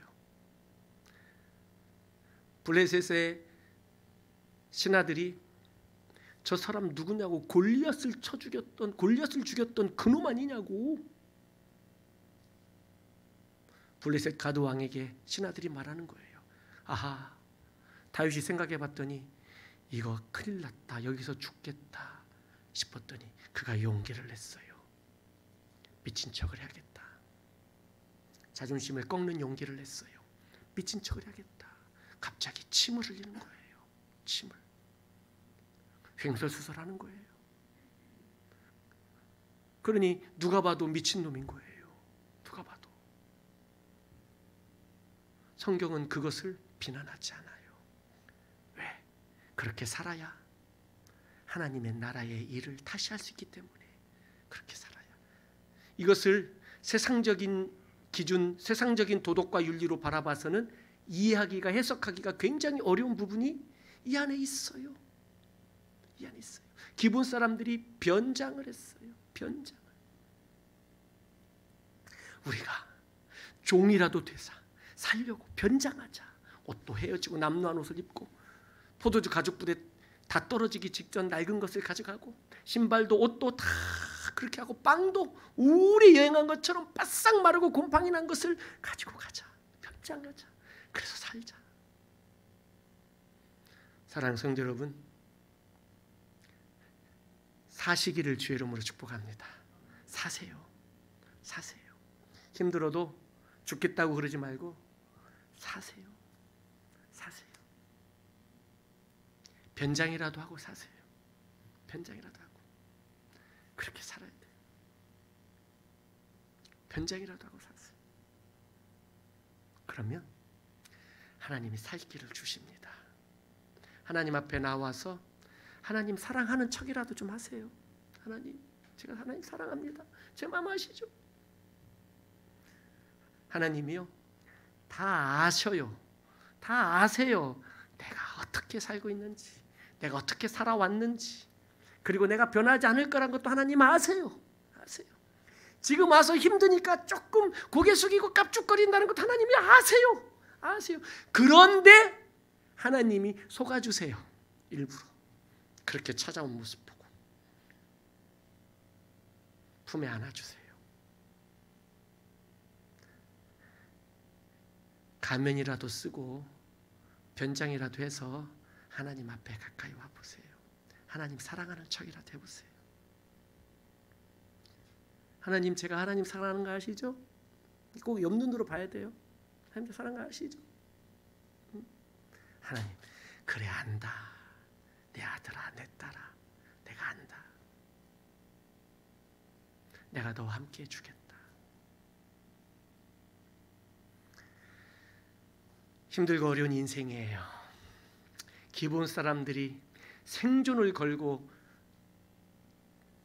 블레셋의 신하들이 저 사람 누구냐고, 골리앗을 죽였던 그놈 아니냐고. 블레셋 가드 왕에게 신하들이 말하는 거예요. 아하, 다윗이 생각해 봤더니 이거 큰일 났다, 여기서 죽겠다 싶었더니 그가 용기를 냈어요. 미친 척을 해야겠다. 자존심을 꺾는 용기를 냈어요. 미친 척을 해야겠다. 갑자기 침을 흘리는 거예요. 침을. 횡설수설하는 거예요. 그러니 누가 봐도 미친놈인 거예요. 누가 봐도. 성경은 그것을 비난하지 않아요. 왜? 그렇게 살아야 하나님의 나라의 일을 다시 할 수 있기 때문에 그렇게 살아야. 이것을 세상적인 기준, 세상적인 도덕과 윤리로 바라봐서는 이해하기가, 해석하기가 굉장히 어려운 부분이 이 안에 있어요. 이 안에 있어요. 기본 사람들이 변장을 했어요. 변장을. 우리가 종이라도 되사 살려고 변장하자. 옷도 헤어지고 남루한 옷을 입고, 포도주 가죽 부대 다 떨어지기 직전 낡은 것을 가져가고, 신발도 옷도 다 그렇게 하고, 빵도 우리 여행한 것처럼 바싹 마르고 곰팡이 난 것을 가지고 가자. 변장하자. 그래서 살자. 사랑하는 성도 여러분, 사시기를 주의 이름으로 축복합니다. 사세요. 사세요. 힘들어도 죽겠다고 그러지 말고 사세요. 사세요. 변장이라도 하고 사세요. 변장이라도 하고. 그렇게 살아야 돼요. 변장이라도 하고 사세요. 그러면 하나님이 살 길을 주십니다. 하나님 앞에 나와서 하나님 사랑하는 척이라도 좀 하세요. 하나님, 제가 하나님 사랑합니다. 제 마음 아시죠? 하나님이요, 다 아셔요. 다 아세요. 내가 어떻게 살고 있는지, 내가 어떻게 살아왔는지, 그리고 내가 변하지 않을 거란 것도 하나님 아세요. 아세요. 지금 와서 힘드니까 조금 고개 숙이고 깝죽거린다는 것도 하나님이 아세요. 아세요. 그런데 하나님이 속아주세요. 일부러. 그렇게 찾아온 모습 보고 품에 안아주세요. 가면이라도 쓰고 변장이라도 해서 하나님 앞에 가까이 와보세요. 하나님 사랑하는 척이라도 해보세요. 하나님, 제가 하나님 사랑하는 거 아시죠? 꼭 옆눈으로 봐야 돼요. 하나님 사랑하는 거 아시죠? 하나님, 그래 안다. 내 아들아, 내 딸아, 내가 안다. 내가 너와 함께 해주겠다. 힘들고 어려운 인생이에요. 기본 사람들이 생존을 걸고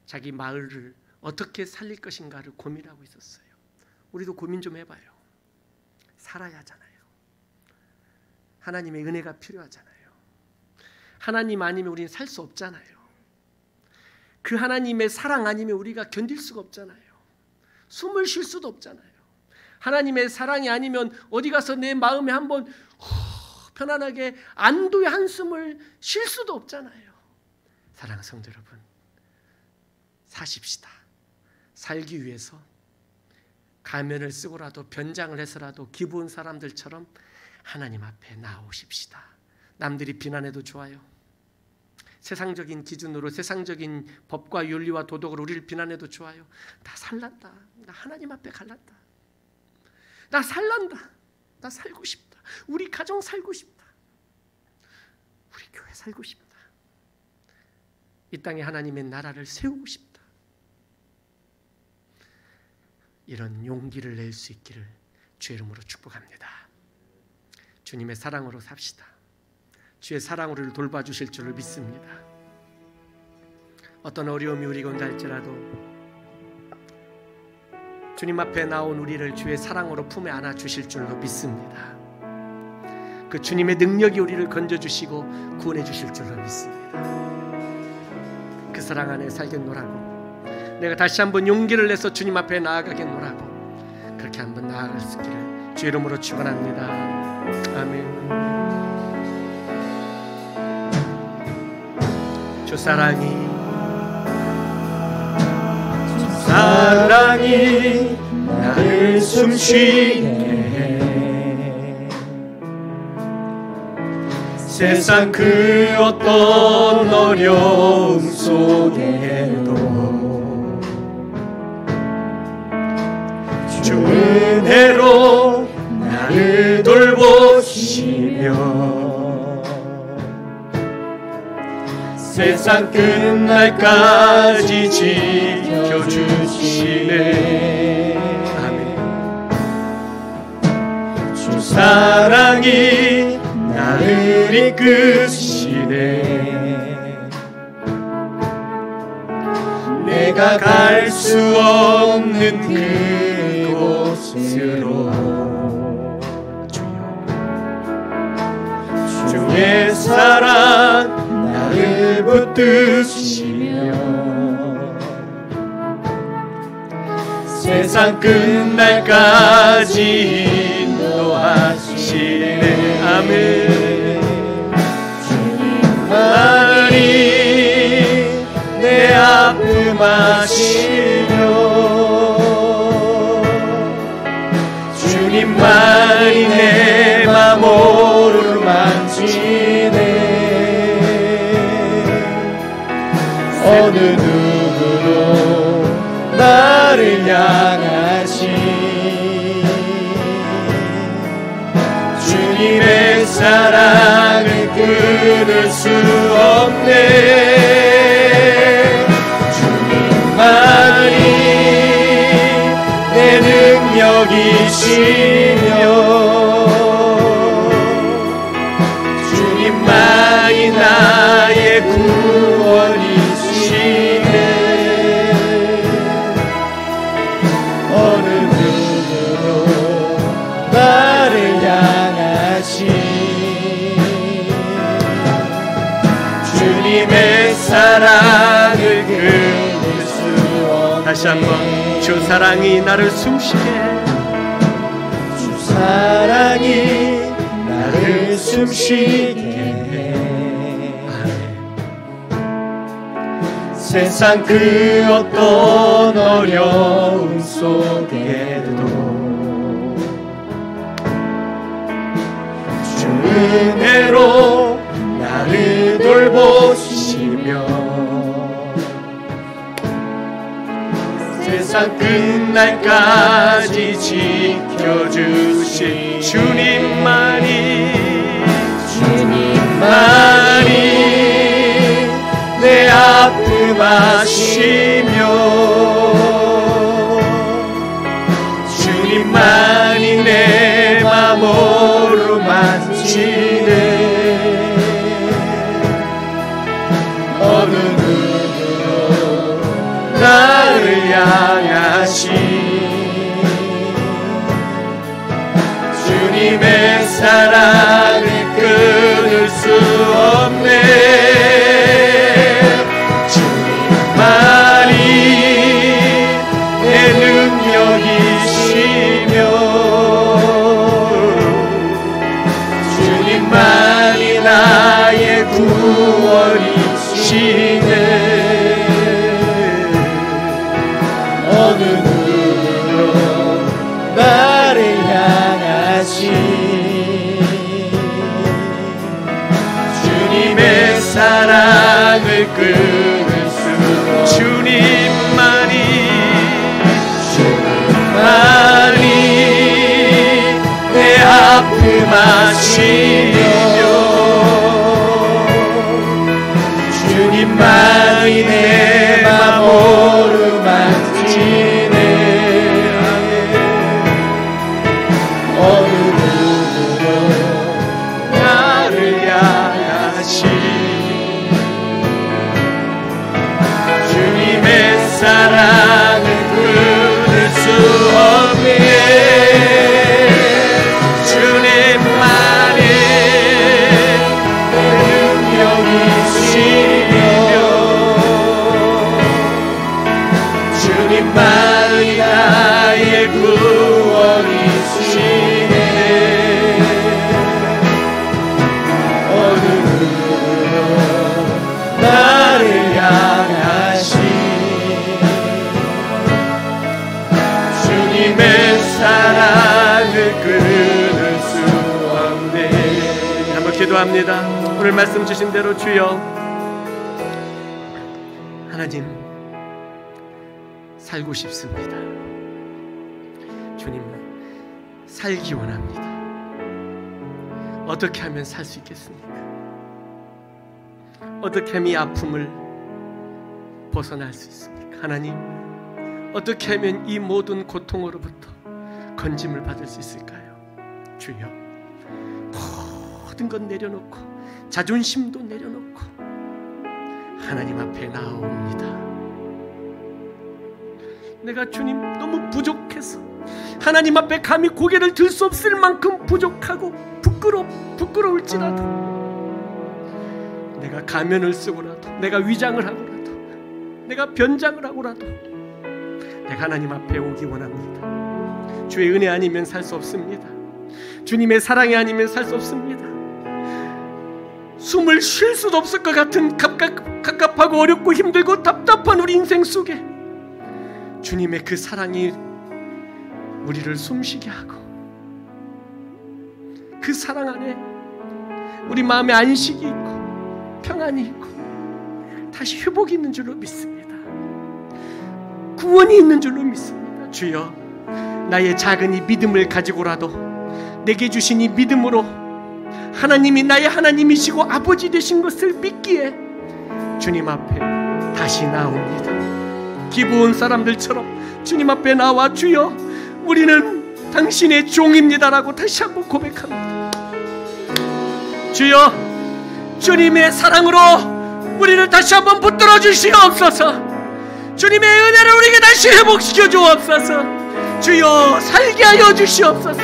자기 마을을 어떻게 살릴 것인가를 고민하고 있었어요. 우리도 고민 좀 해봐요. 살아야 하잖아요. 하나님의 은혜가 필요하잖아요. 하나님 아니면 우리는 살 수 없잖아요. 그 하나님의 사랑 아니면 우리가 견딜 수가 없잖아요. 숨을 쉴 수도 없잖아요. 하나님의 사랑이 아니면 어디 가서 내 마음에 한번 편안하게 안도의 한숨을 쉴 수도 없잖아요. 사랑하는 성도 여러분, 사십시다. 살기 위해서 가면을 쓰고라도 변장을 해서라도 기본 사람들처럼 하나님 앞에 나오십시다. 남들이 비난해도 좋아요. 세상적인 기준으로 세상적인 법과 윤리와 도덕으로 우리를 비난해도 좋아요. 나 살란다. 나 하나님 앞에 갈란다. 나 살란다. 나 살고 싶다. 우리 가정 살고 싶다. 우리 교회 살고 싶다. 이 땅에 하나님의 나라를 세우고 싶다. 이런 용기를 낼 수 있기를 주의 이름으로 축복합니다. 주님의 사랑으로 삽시다. 주의 사랑으로 우리를 돌봐주실 줄을 믿습니다. 어떤 어려움이 우리 가운데 할지라도 주님 앞에 나온 우리를 주의 사랑으로 품에 안아주실 줄로 믿습니다. 그 주님의 능력이 우리를 건져주시고 구원해 주실 줄로 믿습니다. 그 사랑 안에 살겠노라고, 내가 다시 한번 용기를 내서 주님 앞에 나아가겠노라고, 그렇게 한번 나아갈 수 있기를 주의 이름으로 축원합니다. 아멘. 주 사랑이 나를 숨쉬게 해. 세상 그 어떤 어려움 속에도 주 은혜로 나를 돌보시며 세상 끝날까지 지켜주시네. 아멘. 주 사랑이 나를 이끄시네. 내가 갈 수 없는 그곳으로 주의 사랑 나를 붙드시며 세상 끝날까지 인도하시네. 아멘. 주님만이 내 아픔 아시며 주님만이 내 맘 오르만지네. 어느 누구도 나를 향하시 주님의 사랑을 끊을 수 없네. 주님만이 내 능력이시며 주님만이 나의 구원이시네. 어느 누구도 나를 향하시 주님의 사랑을 끊을 수 없네. 다시 한번 주 사랑이 나를 숨쉬게 주 사랑이 나를 숨쉬게 해. 세상 그 어떤 어려움 속에도 주 은혜로 나를 세상 끝날까지 지켜주실 주님만이 내 아픔 아시며 주님만이 내 맘 어루만지네 어느 누구도 나를 향하신 주님의 사랑을 끊을 수 없네 주님만이 내 능력이시며 주님만이 나의 구원이시네 어느 누구도 나를 향하신 주님의 사랑을 끊을 수 주님만이 내 아픔 아시며 주님만이 내 맘 어루만지네 어느 누구도 나를 향하신 주님의 사랑을 끊을 수 없네 주님만이 내 능력이시며 주님만이 나의 구원이시네 어느 누구도 나를 향하신 주님의 사랑을 끊을 수 없네. 한번 기도합니다. 오늘 말씀 주신 대로 주여 하나님 살고 싶습니다. 주님 살기 원합니다. 어떻게 하면 살 수 있겠습니까? 어떻게 하면 이 아픔을 벗어날 수 있습니까? 하나님 어떻게 하면 이 모든 고통으로부터 건짐을 받을 수 있을까요? 주여 모든 것 내려놓고 자존심도 내려놓고 하나님 앞에 나옵니다. 내가 주님 너무 부족해서 하나님 앞에 감히 고개를 들 수 없을 만큼 부족하고 부끄러울지라도 내가 가면을 쓰고라도 내가 위장을 하고라도 내가 변장을 하고라도 내가 하나님 앞에 오기 원합니다. 주의 은혜 아니면 살 수 없습니다. 주님의 사랑이 아니면 살 수 없습니다. 숨을 쉴 수도 없을 것 같은 갑갑하고 어렵고 힘들고 답답한 우리 인생 속에 주님의 그 사랑이 우리를 숨쉬게 하고 그 사랑 안에 우리 마음에 안식이 있고 평안이 있고 다시 회복이 있는 줄로 믿습니다. 구원이 있는 줄로 믿습니다. 주여 나의 작은 이 믿음을 가지고라도 내게 주신 이 믿음으로 하나님이 나의 하나님이시고 아버지 되신 것을 믿기에 주님 앞에 다시 나옵니다. 기브온 사람들처럼 주님 앞에 나와 주여 우리는 당신의 종입니다라고 다시 한번 고백합니다. 주여 주님의 사랑으로 우리를 다시 한번 붙들어 주시옵소서. 주님의 은혜를 우리에게 다시 회복시켜 주옵소서. 주여 살게 하여 주시옵소서.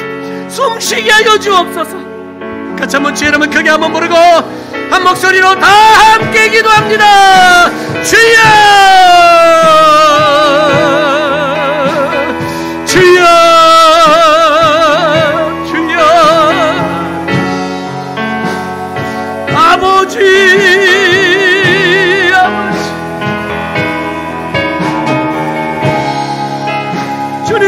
숨쉬게 하여 주옵소서. 같이 한번 주의 이름을 크게 한번 부르고 한 목소리로 다 함께 기도합니다. 주여 주여 주여 아버지 주님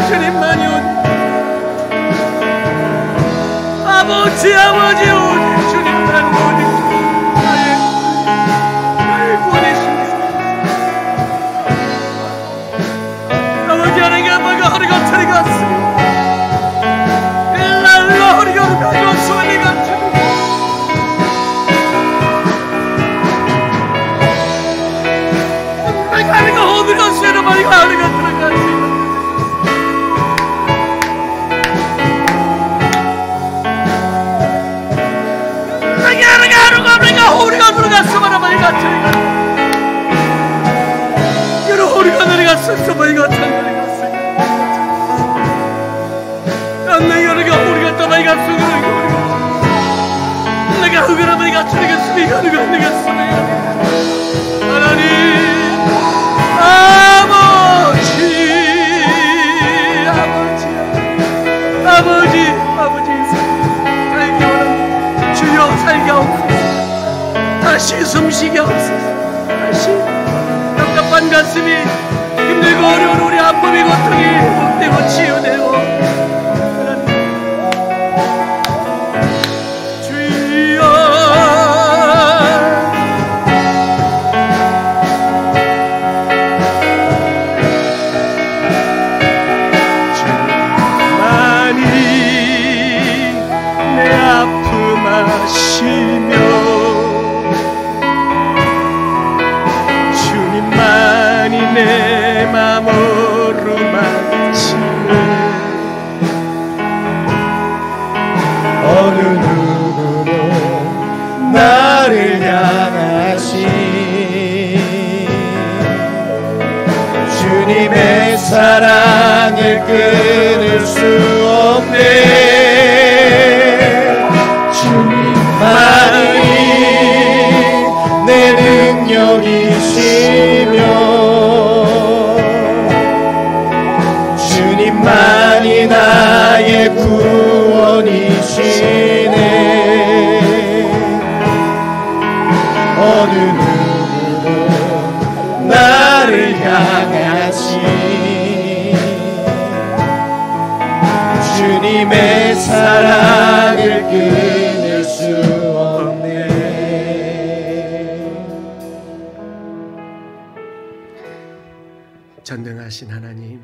주님만이 아버지 오직 주님만 오직 나의 구원이십니다. 아버지 하나님 아버지가 허리가 터리갔습니다. 일날로 허리가 가지고 소리가 하나가 허리가 쇠로 머리가 하나가 들어갔습니다. 허리가 들어갔어 말이가 들어갔어. 여러 허리가 들어갔어 말이가 들어갔어. 안내 여러가 허리가 떠말이가 쏘그러 내가 흑으로 말이가 들어갔어 내가 들어갔어. 하나님 아버지 살기 원합니다. 주여 살게 하옵소서. 다시 숨쉬게 하옵소서. 다시 답답한 가슴이 힘들고 어려운 우리 아픔이 고통이 회복되고 치유되고 주여 주만이 내 아픔 아시며 내 맘 어루만지네. 어느 누구도 나를 향하신 주님의 사랑을 끊을 수 없네. 주님만이 내 능력이시며 주님만이 나의 구원이시네. 어느 누구도 나를 향하신 주님의 사랑을 끊을 수 없네. 전능하신 하나님,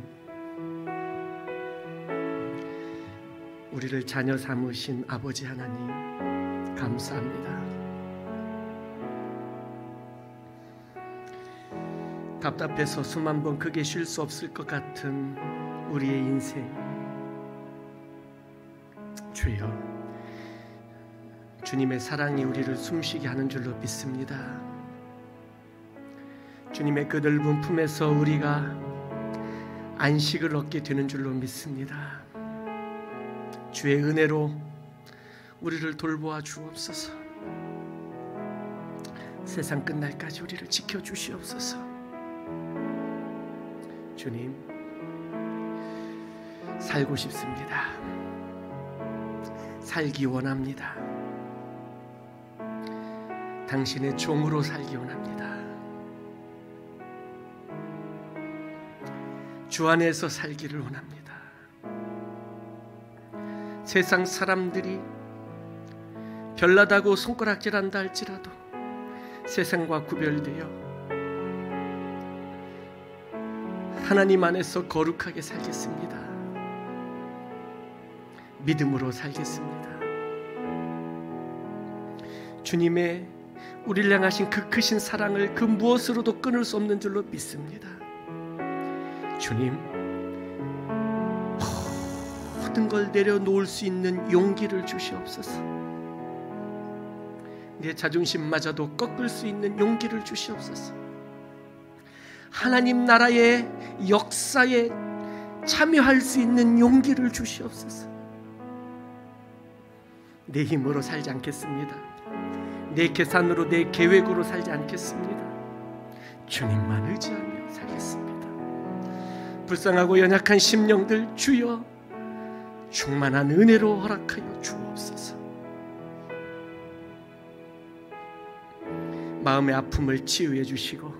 우리를 자녀 삼으신 아버지 하나님 감사합니다. 답답해서 숨 한 번 크게 쉴 수 없을 것 같은 우리의 인생, 주여 주님의 사랑이 우리를 숨쉬게 하는 줄로 믿습니다. 주님의 그 넓은 품에서 우리가 안식을 얻게 되는 줄로 믿습니다. 주의 은혜로 우리를 돌보아 주옵소서. 세상 끝날까지 우리를 지켜주시옵소서. 주님, 살고 싶습니다. 살기 원합니다. 당신의 종으로 살기 원합니다. 주 안에서 살기를 원합니다. 세상 사람들이 별나다고 손가락질한다 할지라도 세상과 구별되어 하나님 안에서 거룩하게 살겠습니다. 믿음으로 살겠습니다. 주님의 우리를 향하신 그 크신 사랑을 그 무엇으로도 끊을 수 없는 줄로 믿습니다. 주님, 모든 걸 내려놓을 수 있는 용기를 주시옵소서. 내 자존심마저도 꺾을 수 있는 용기를 주시옵소서. 하나님 나라의 역사에 참여할 수 있는 용기를 주시옵소서. 내 힘으로 살지 않겠습니다. 내 계산으로, 내 계획으로 살지 않겠습니다. 주님만 의지하며 살겠습니다. 불쌍하고 연약한 심령들 주여 충만한 은혜로 허락하여 주옵소서. 마음의 아픔을 치유해 주시고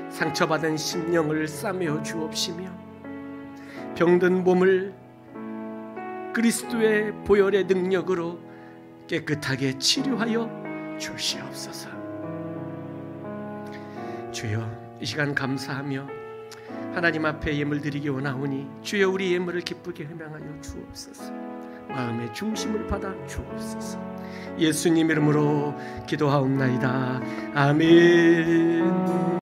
상처받은 심령을 싸매어 주옵시며 병든 몸을 그리스도의 보혈의 능력으로 깨끗하게 치료하여 주시옵소서. 주여, 이 시간 감사하며 하나님 앞에 예물 드리기 원하오니 주여 우리 예물을 기쁘게 회망하여 주옵소서. 마음의 중심을 받아 주옵소서. 예수님 이름으로 기도하옵나이다. 아멘.